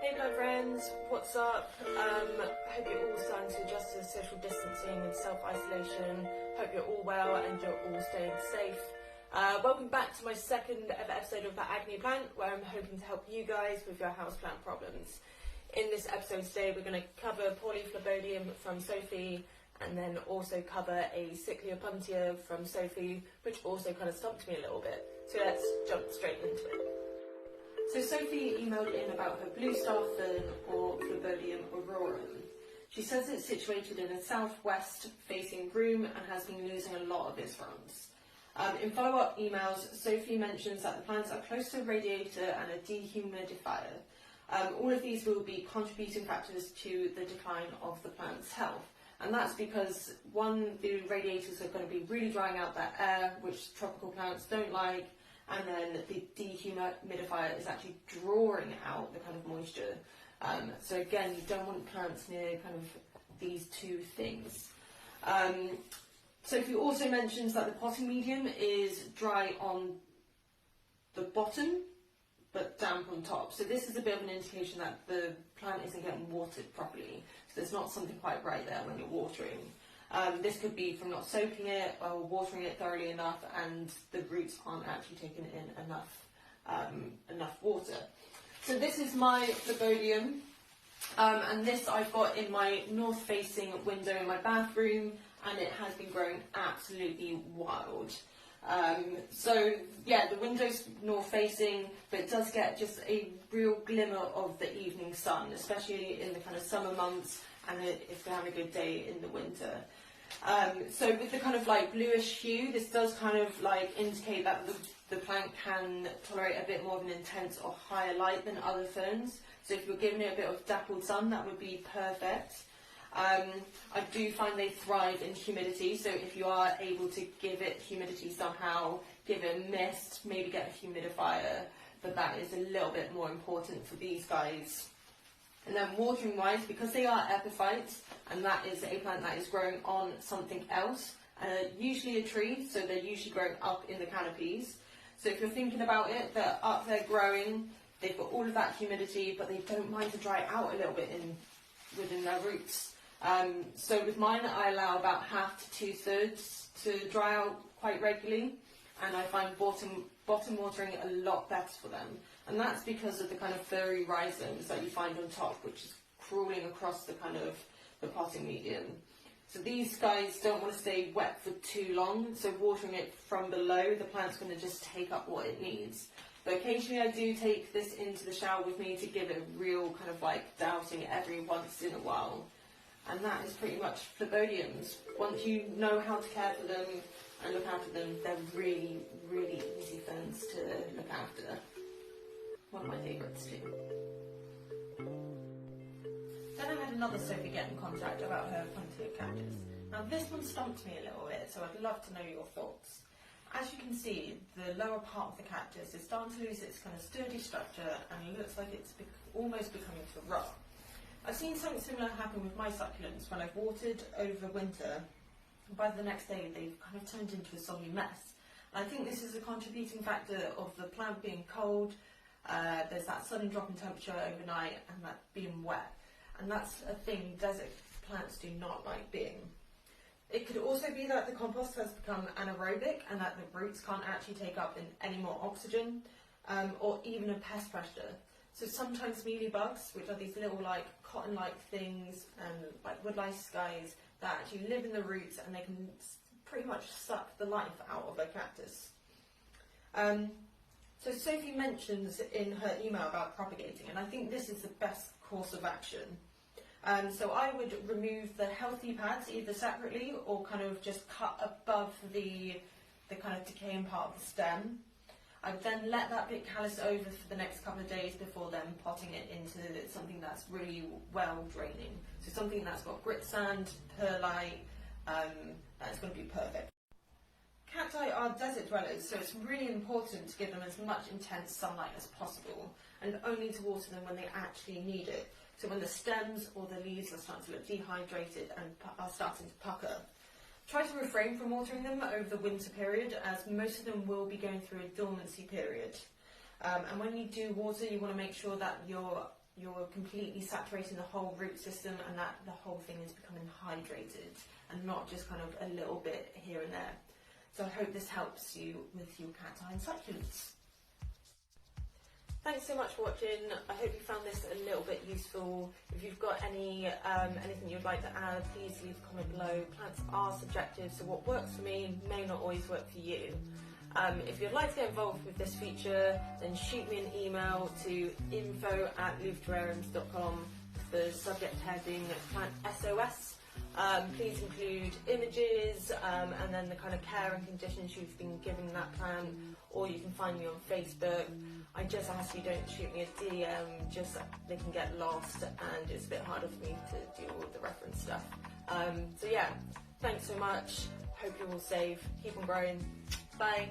Hey my friends, what's up? Hope you're all starting to adjust to social distancing and self-isolation. Hope you're all well and you're all staying safe. Welcome back to my second ever episode of the Agony Plant, where I'm hoping to help you guys with your houseplant problems. In this episode today, we're going to cover Phlebodium from Sophie, and then also cover a sickly Opuntia from Sophie, which also kind of stumped me a little bit. So let's jump straight into it. So Sophie emailed in about her blue star fern, or Phlebodium aureum. She says it's situated in a southwest facing room and has been losing a lot of its fronds. In follow-up emails, Sophie mentions that the plants are close to a radiator and a dehumidifier. All of these will be contributing factors to the decline of the plant's health. And that's because, one, the radiators are going to be really drying out that air, which tropical plants don't like, and then the dehumidifier is actually drawing out the kind of moisture. So again, you don't want plants near kind of these two things. Sophie also mentions that the potting medium is dry on the bottom, but damp on top. So this is a bit of an indication that the plant isn't getting watered properly. So there's not something quite right there when you're watering. This could be from not soaking it or watering it thoroughly enough, and the roots aren't actually taking in enough water. So this is my Phlebodium, and this I've got in my north-facing window in my bathroom, and it has been growing absolutely wild. So yeah, the window's north-facing, but it does get just a real glimmer of the evening sun, especially in the kind of summer months, and if we have a good day in the winter. So with the kind of like bluish hue, this does kind of like indicate that the plant can tolerate a bit more of an intense or higher light than other ferns. So if you're giving it a bit of dappled sun, that would be perfect. I do find they thrive in humidity, so if you are able to give it humidity somehow, give it a mist, maybe get a humidifier, but that is a little bit more important for these guys. And then watering wise, because they are epiphytes, and that is a plant that is growing on something else, usually a tree, so they're usually growing up in the canopies. So if you're thinking about it, they're up there growing, they've got all of that humidity, but they don't mind to dry out a little bit within their roots. So with mine, I allow about 1/2 to 2/3 to dry out quite regularly, and I find bottom watering a lot better for them. And that's because of the kind of furry rhizomes that you find on top, which is crawling across the kind of the potting medium. So these guys don't want to stay wet for too long, so watering it from below, the plant's going to just take up what it needs. But occasionally I do take this into the shower with me to give it a real kind of like dousing every once in a while. And that is pretty much Phlebodiums. Once you know how to care for them and look after them, they're really, really easy ferns to look after. One of my favourites too. Then I had another Sophie get in contact about her Opuntia cactus. Now this one stumped me a little bit, so I'd love to know your thoughts. As you can see, the lower part of the cactus is starting to lose its kind of sturdy structure, and it looks like it's almost becoming to rot. I've seen something similar happen with my succulents when I've watered over winter. By the next day, they've kind of turned into a soggy mess. And I think this is a contributing factor of the plant being cold. There's that sudden drop in temperature overnight, and that being wet. And that's a thing desert plants do not like being. It could also be that the compost has become anaerobic and that the roots can't actually take up in any more oxygen, or even a pest pressure. So sometimes mealybugs, which are these little like cotton-like things, and like woodlice guys that actually live in the roots, and they can pretty much suck the life out of a cactus. So Sophie mentions in her email about propagating, and I think this is the best course of action. So I would remove the healthy pads either separately or kind of just cut above the kind of decaying part of the stem. I would then let that bit callus over for the next couple of days before then potting it into something that's really well draining. So something that's got grit sand, perlite, that's going to be perfect. Cacti are desert dwellers, so it's really important to give them as much intense sunlight as possible, and only to water them when they actually need it. So when the stems or the leaves are starting to look dehydrated and are starting to pucker. Try to refrain from watering them over the winter period, as most of them will be going through a dormancy period. And when you do water, you want to make sure that you're you're completely saturating the whole root system, and that the whole thing is becoming hydrated and not just kind of a little bit here and there. So I hope this helps you with your cacti and succulents. Thanks so much for watching. I hope you found this a little bit useful. If you've got any anything you'd like to add, please leave a comment below. Plants are subjective, so what works for me may not always work for you. If you'd like to get involved with this feature, then shoot me an email to info@louvterrariums.com with the subject heading Plant SOS. Please include images and then the kind of care and conditions you've been giving that plant, or you can find me on Facebook. I just ask you don't shoot me a DM, just they can get lost and it's a bit harder for me to do all the reference stuff. So yeah, thanks so much. Hope you're all safe. Keep on growing. Bye.